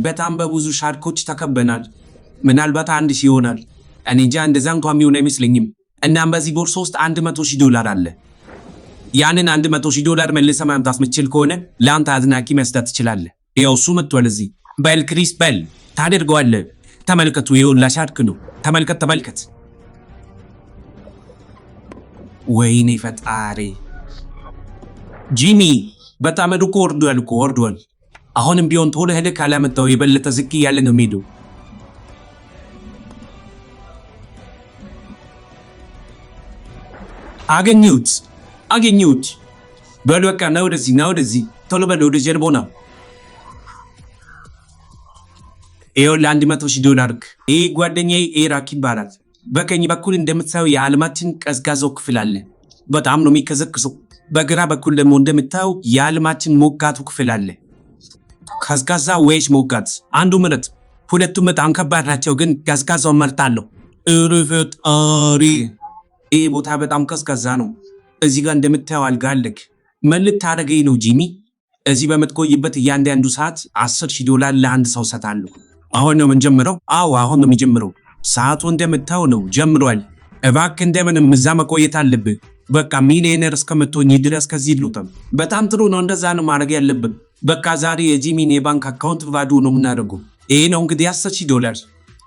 በጣም በብዙ ሻርኮች ተከበናል። ምናልባት 1000 ይሆናል። እኔ እንጃ እንደዛ እንኳን የሚሆን አይመስለኝም። እናም በዚህ ቦርሳ ውስጥ $100,000 አለ። ያንን $100,000 መልሰህ ማምጣት የምትችል ከሆነ ለአንተ አድናቂ መስጠት ትችላለህ። ያው እሱ መጥቷል እዚህ። በል ክሪስ በል ታደርገዋለህ። ተመልከቱ፣ ይኸውልህ ሻርክ ነው። ተመልከት። ወይኔ ፈጣሪ ጂሚ በጣም ሩቆ ወርዷል። አሁንም ቢሆን ቶሎ ሄደህ ካላመጣው የበለጠ ዝቅ እያለ ነው የሚሄደው። አገኘሁት። በል በቃ ና ወደዚህ ቶሎ በል ወደ ጀርባው ና። ይኸውልህ $100,000። ይህ ጓደኛዬ ኤራክ ይባላል። በቀኝ በኩል እንደምታየው የዓለማችን ቀዝቃዛው ክፍል አለ። በጣም ነው የሚቀዘቅዘው። በግራ በኩል ደግሞ እንደምታየው የዓለማችን ሞቃቱ ክፍል አለ። ቀዝቃዛ ወይስ ሞቃት? አንዱ ምረጥ። ሁለቱም በጣም ከባድ ናቸው፣ ግን ቀዝቃዛውን መርጣለሁ። ፈጣሪ ይህ ቦታ በጣም ቀዝቃዛ ነው። እዚህ ጋር እንደምታየው አልጋ አለክ። ምን ልታደርገኝ ነው ጂሚ? እዚህ በምትቆይበት እያንዳንዱ ሰዓት $10,000 ለአንድ ሰው ሰጣለሁ። አሁን ነው የምንጀምረው? አዎ አሁን ነው የሚጀምረው። ሰዓቱ እንደምታየው ነው ጀምሯል። እባክህ እንደምንም እዛ መቆየት አለብህ። በቃ ሚሊዮነር እስከምትሆኝ ድረስ ከዚህ ልውጣም። በጣም ጥሩ ነው፣ እንደዛ ነው ማድረግ ያለብን። በቃ ዛሬ የጂሚን የባንክ አካውንት ባዶ ነው የምናደርገው። ይሄ ነው እንግዲህ $10,000።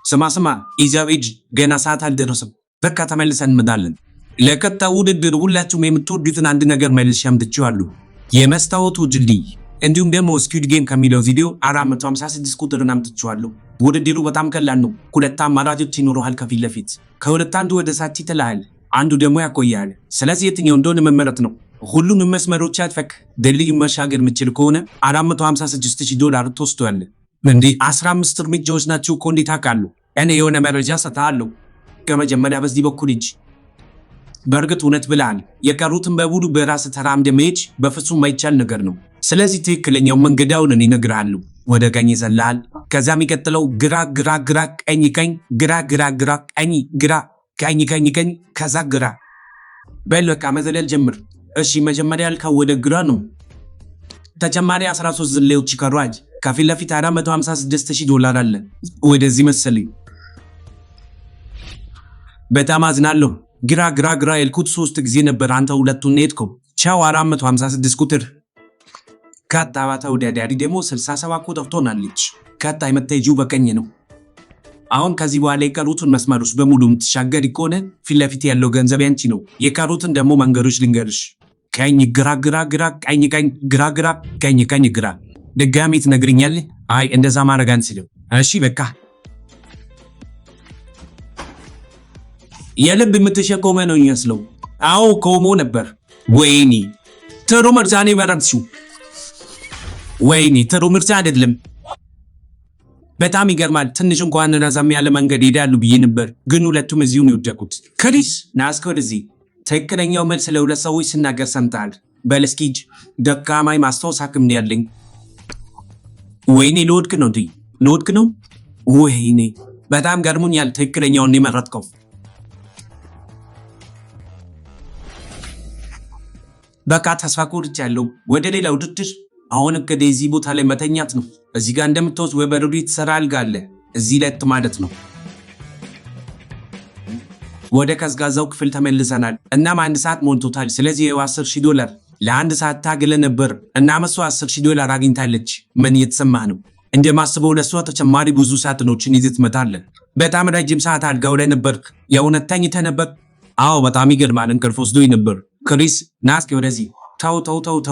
ስማ ኢዛቤጅ ገና ሰዓት አልደረሰም። በቃ ተመልሰን እንመጣለን። ለቀጣዩ ውድድር ሁላችሁም የምትወዱትን አንድ ነገር መልሼ አምጥቼዋለሁ። የመስታወቱ ድልድይ እንዲሁም ደግሞ ስኩዊድ ጌም ከሚለው ቪዲዮ 456 ቁጥርን አምጥቼዋለሁ። ውድድሩ በጣም ቀላል ነው። ሁለት አማራጮች ይኖረሃል ከፊት ለፊት። ከሁለት አንዱ ወደ ሳት ይጥልሃል፣ አንዱ ደግሞ ያቆያል። ስለዚህ የትኛው እንደሆነ መመረጥ ነው። ሁሉንም መስመሮች አጥፈክ ድልድዩን መሻገር የምችል ከሆነ $456,000 ትወስዳለህ። እንዴ 15 እርምጃዎች ናቸው እኮ እንዴት አውቃለሁ? እኔ የሆነ መረጃ ሰጥሃለሁ። ከመጀመሪያ በዚህ በኩል ሂጅ። በእርግጥ እውነት ብለሃል። የቀሩትን በሙሉ በራስህ ተራምደህ መሄድ በፍጹም ማይቻል ነገር ነው። ስለዚህ ትክክለኛው መንገዳውን እኔ እነግርሃለሁ። ወደ ቀኝ ይዘልሃል። ከዛ የሚቀጥለው ግራ፣ ቀኝ፣ ግራ፣ ቀኝ፣ ከዛ ግራ። በል በቃ መዘለል ጀምር። እሺ መጀመሪያ ያልከው ወደ ግራ ነው። ተጨማሪ 13 ዝላዮች ይቀሯል። ከፊት ለፊት $456,000 አለ። ወደዚህ መሰለኝ። በጣም አዝናለሁ። ግራ ያልኩት 3 ጊዜ ነበር። አንተ ሁለቱን ሄድከው። ቻው 456 ቁጥር። ቀጣይ ተወዳዳሪ ደግሞ 67 ቁጥር ትሆናለች። ቀጣይ የምትሄጂው በቀኝ ነው። አሁን ከዚህ በኋላ የቀሩትን መስመሮች በሙሉ የምትሻገሪ ከሆነ ፊት ለፊት ያለው ገንዘብ ያንቺ ነው። የቀሩትን ደግሞ መንገዶች ልንገርሽ። ቀኝ፣ ግራ፣ ቀኝ፣ ቀኝ፣ ግራ። ድጋሚ ትነግርኛለህ? አይ እንደዛ ማድረግ አንችልም። እሺ በቃ የልብ የምትሸከመ ነው የሚመስለው። አዎ ቆሞ ነበር። ወይኔ ጥሩ ምርጫ ነው የመረጥሽው። ወይኔ ጥሩ ምርጫ አይደለም። በጣም ይገርማል። ትንሽ እንኳን ረዘም ያለ መንገድ ሄዳሉ ብዬ ነበር፣ ግን ሁለቱም እዚሁ ነው የወደቁት። ክሪስ ና እስከ ወደዚህ። ትክክለኛው መልስ ለሁለት ሰዎች ስናገር ሰምተሃል። በል እስኪ ሂጅ። ደካማይ ማስታወስ አቅም ነው ያለኝ። ወይኔ ልወድቅ ነው። ወይኔ በጣም ገርሞኛል። ትክክለኛውን የመረጥከው። በቃ ተስፋ ቆርጫለሁ። ወደ ሌላ ውድድር። አሁን እንግዲህ እዚህ ቦታ ላይ መተኛት ነው። እዚህ ጋር እንደምታዩት በበረዶ የተሰራ አልጋ አለ። እዚህ ላይ ማለት ነው። ወደ ቀዝቃዛው ክፍል ተመልሰናል። እናም 1 ሰዓት ሞልቶታል። ስለዚህ $10,000 ለአንድ ሰዓት ታግለ ነበር። እናም እሷ $10,000 አግኝታለች። ምን እየተሰማህ ነው? እንደማስበው ለእሷ ተጨማሪ ብዙ ሳጥኖችን ይዘህ ትመጣለህ። በጣም ረጅም ሰዓት አልጋው ላይ ነበር። የእውነት ተኝተህ ነበር? አዎ በጣም ይገርማል። እንቅልፍ ወስዶኝ ነበር። ክሪስ ና እስኪ ወደዚህ። ተው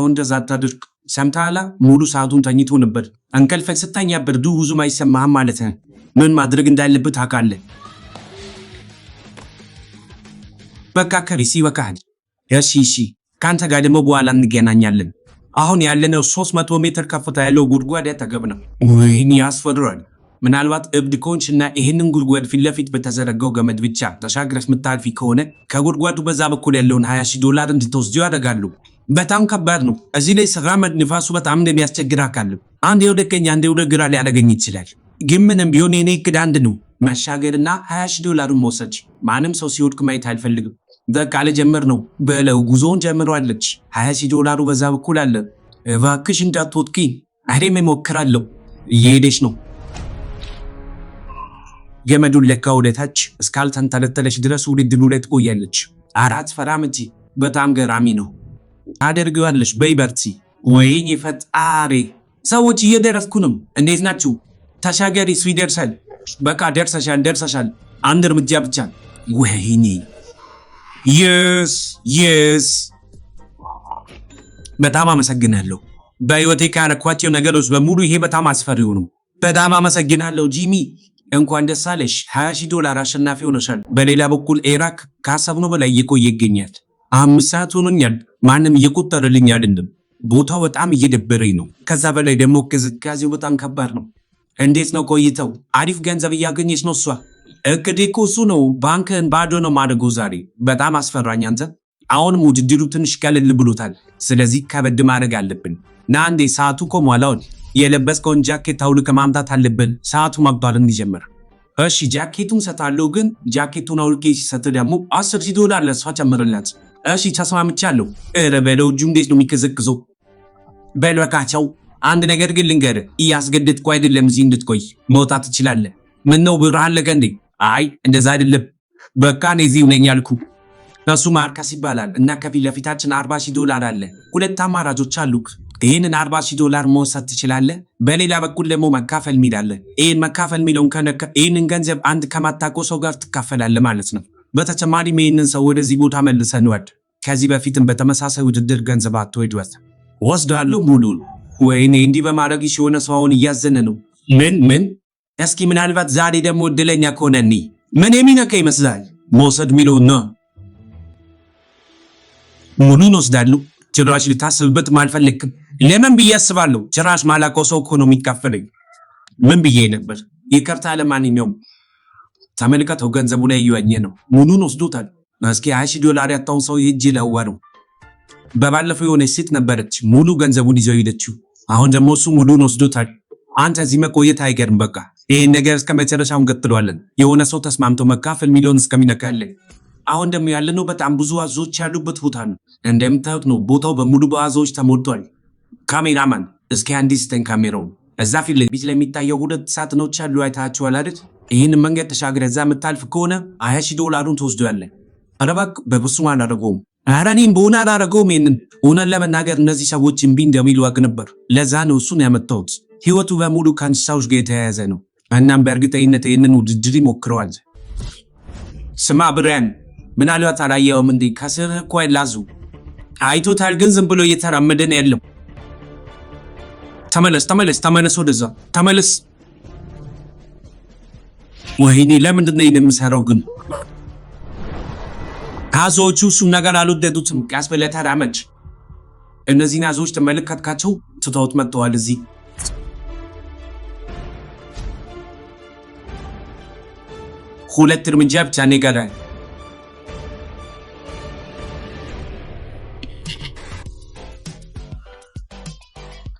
እንደዛ አታድርግ። ሰምተሃል? ሙሉ ሰዓቱን ተኝቶ ነበር። እንቅልፍ ስተኛ ብርዱ ብዙም አይሰማህም ማለት ነው። ምን ማድረግ እንዳለብህ ታውቃለህ። በቃ ክሪስ ይበቃሃል። እሺ ከአንተ ጋር ደግሞ በኋላ እንገናኛለን። አሁን ያለነው 300 ሜትር ከፍታ ያለው ጉድጓድ አጠገብ ነው። ወይኔ ያስፈራል። ምናልባት እብድ ከሆንሽ እና ይህንን ጉድጓድ ፊት ለፊት በተዘረጋው ገመድ ብቻ ተሻግረሽ ምታልፊ ከሆነ ከጉድጓዱ በዛ በኩል ያለውን $20,000 እንድትወስጂ ያደርጋሉ። በጣም ከባድ ነው። እዚህ ላይ ስራመድ ንፋሱ በጣም እንደሚያስቸግር አውቃለሁ። አንዴ ወደ ቀኝ አንዴ ወደ ግራ ሊያደርገኝ ይችላል። ግን ምንም ቢሆን የኔ እቅድ አንድ ነው፣ መሻገርና $20,000 መውሰድ። ማንም ሰው ሲወድቅ ማየት አልፈልግም። በቃ ልጀምር ነው በለው። ጉዞውን ጀምሯለች። $20,000 በዛ በኩል አለ። እባክሽ እንዳትወድቂ። እኔም እሞክራለሁ። እየሄደች ነው። ገመዱን ለካ ወደታች እስካልተንጠለጠለች ድረስ ውድድሩ ላይ ትቆያለች። አራት ፈራምቲ በጣም ገራሚ ነው። ታደርገዋለች። በይ በርቺ። ወይኔ ፈጣሪ! ሰዎች እየደረስኩ ነው። እንዴት ናችሁ? ተሻገሪ፣ እሱ ይደርሳል። በቃ ደርሰሻል። አንድ እርምጃ ብቻ። ወይኔ የስ በጣም አመሰግናለሁ። በህይወቴ ካረኳቸው ነገሮች በሙሉ ይሄ በጣም አስፈሪው ነው። በጣም አመሰግናለሁ ጂሚ። እንኳን ደስ አለሽ። $20,000 አሸናፊ ሆነሻል። በሌላ በኩል ኤራክ ካሰብነው በላይ እየቆየ ይገኛል። 5 ሰዓት ሆኖኛል። ማንም እየቆጠረልኝ አይደለም። ቦታው በጣም እየደበረኝ ነው። ከዛ በላይ ደግሞ ቅዝቃዜው በጣም ከባድ ነው። እንዴት ነው ቆይተው? አሪፍ ገንዘብ እያገኘች ነው እሷ። እቅዴ እኮ እሱ ነው። ባንክን ባዶ ነው ማድረገው ዛሬ። በጣም አስፈራኝ አንተ። አሁንም ውድድሩ ትንሽ ቀለል ብሎታል። ስለዚህ ከበድ ማድረግ አለብን። ና አንዴ፣ ሰዓቱ ቆሟል። የለበስከውን ጃኬት አውልቀህ ማምጣት አለብን፣ ሰዓቱ መባል እንዲጀምር። እሺ ጃኬቱን ሰጣለሁ፣ ግን ጃኬቱን አውልቄ ሲሰጥ ደግሞ $10,000 ለእሷ ጨምርላት። እሺ ተስማምቻለሁ። ኧረ በለው፣ እጁ እንዴት ነው የሚቀዘቅዘው? በልበቃቸው። አንድ ነገር ግን ልንገርህ፣ እያስገደድኩ አይደለም እዚህ እንድትቆይ። መውጣት ትችላለህ። ምነው ብር አለቀ እንዴ? አይ እንደዛ አይደለም፣ በቃ እኔ እዚሁ ነኝ ያልኩ። እሱ ማርካስ ይባላል እና ከፊት ለፊታችን $40,000 አለ። ሁለት አማራጮች አሉክ። ይህንን $40,000 መውሰድ ትችላለህ። በሌላ በኩል ደግሞ መካፈል ሚል አለ። ይህን መካፈል ሚለውን ከነካ ይህንን ገንዘብ አንድ ከማታውቀው ሰው ጋር ትካፈላለህ ማለት ነው። በተጨማሪም ይህንን ሰው ወደዚህ ቦታ መልሰን ወድ ከዚህ በፊትም በተመሳሳይ ውድድር ገንዘብ አትወድወት ወስዳለሁ ሙሉን። ወይኔ እንዲህ በማድረግ የሆነ ሰው አሁን እያዘነ ነው። ምን? እስኪ ምናልባት ዛሬ ደግሞ እድለኛ ከሆነ ምን የሚነካ ይመስላል? መውሰድ ሚለውን ነው። ሙሉን ወስዳለሁ። ጭራሽ ልታስብበትም አልፈለግም። ለምን ብዬ አስባለሁ። ጭራሽ ማላውቀው ሰው እኮ ነው የሚካፈለኝ። ምን ብዬ ነበር? ይቅርታ። ለማንኛውም ተመልከተው፣ ገንዘቡ ላይ እየዋኘ ነው። ሙሉን ወስዶታል። እስኪ $20,000 ያጣውን ሰው ሂጅ ለዋረው። በባለፈው የሆነች ሴት ነበረች ሙሉ ገንዘቡን ይዘው ሄደችው። አሁን ደግሞ እሱ ሙሉን ወስዶታል። አንተ እዚህ መቆየት አይገርም። በቃ ይህን ነገር እስከ መጨረሻው እንቀጥለዋለን። የሆነ ሰው ተስማምቶ መካፈል ሚሊዮን እስከሚነካለን። አሁን ደግሞ ያለነው በጣም ብዙ አዞዎች ያሉበት ቦታ ነው። እንደምታዩት ነው ቦታው በሙሉ በአዞዎች ተሞልቷል። ካሜራማን እስኪ አንዴ ስጠኝ ካሜራውን። እዛ ፊት ለፊት ለሚታየው 2 ሳጥኖች አሉ፣ አይታችኋል አይደል? ይህን መንገድ ተሻግረህ እዛ የምታልፍ ከሆነ $20,000 ትወስዳለህ። ኧረ እባክህ በፍጹም አላደርገውም። ኧረ እኔም በሆነ አላደርገውም። ይህንን እውነት ለመናገር እነዚህ ሰዎች እምቢ እንደሚሉ አውቅ ነበር። ለዛ ነው እሱን ያመጣሁት። ህይወቱ በሙሉ ከእንስሳዎች ጋር የተያያዘ ነው። እናም በእርግጠኝነት ይህንን ውድድር ይሞክረዋል። ስማ ብሪያን፣ ምናልባት አላየኸውም እንዴ? ከስርህ እኮ ላዙ አይቶታል፣ ግን ዝም ብሎ እየተራመደ ነው ያለው። ተመለስ፣ ወደዛ ተመለስ። ወይኔ ለምንድን ነው የምሰራው ግን? አዞዎቹ እሱን ነገር አልወደዱትም። ቀስ ብለህ ተራመድ። እነዚህን አዞዎች ተመለከትካቸው? ትተውት መጥተዋል እዚህ። ሁለት እርምጃ ብቻ ነው የቀረህ።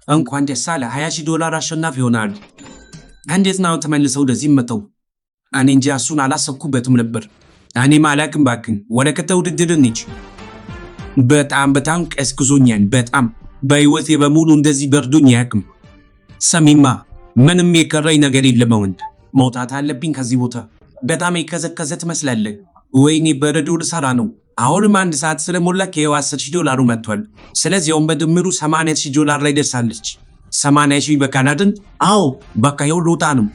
እንኳን ደስ አለህ፣ $20,000 አሸናፊ ይሆናል። እንዴት ነው ተመልሰው ወደዚህ መተው? እኔ እንጃ፣ እሱን አላሰብኩበትም ነበር። እኔም አላቅም። እባክህ ወደ ቀጣዩ ውድድር እንሂድ። በጣም ቀዝቅዞኛል። በጣም በህይወቴ በሙሉ እንደዚህ በርዶኝ አያውቅም። ሰሚማ፣ ምንም የቀረኝ ነገር የለም። ወንድ መውጣት አለብኝ ከዚህ ቦታ። በጣም የቀዘቀዘ ትመስላለህ። ወይኔ በረዶ ልሰራ ነው። አሁንም 1 ሰዓት ስለሞላ ከየው $10,000 መጥቷል። ስለዚህ አሁን በድምሩ $80,000 ላይ ደርሳለች። 80,000 በካናድን? አዎ በቃ ይኸው ልውጣ ነው።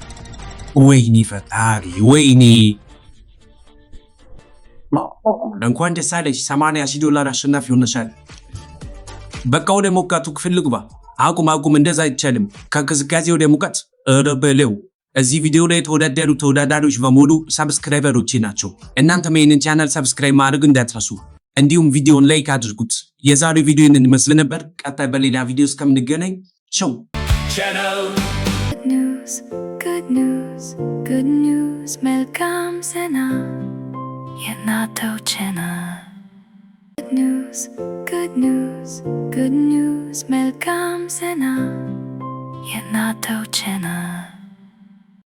ወይኔ ፈጣሪ፣ ወይኔ እንኳን ደስ አለሽ። $80,000 አሸናፊ ሆነሻል። በቃ ወደ ሞቃቱ ክፍል ልግባ። አቁም፣ እንደዛ አይቻልም። ከቅዝቃዜ ወደ ሙቀት በለው። እዚህ ቪዲዮ ላይ የተወዳደሩ ተወዳዳሪዎች በሙሉ ሰብስክራይበሮቼ ናቸው። እናንተም ይህንን ቻናል ሰብስክራይብ ማድረግ እንዳትረሱ፣ እንዲሁም ቪዲዮን ላይክ አድርጉት። የዛሬው ቪዲዮ ይህንን ይመስል ነበር። ቀጣይ በሌላ ቪዲዮ እስከምንገናኝ ቻው። Good news, መልካም ዜና የናተው ቻናል። Good news, መልካም ዜና የናተው ቻናል።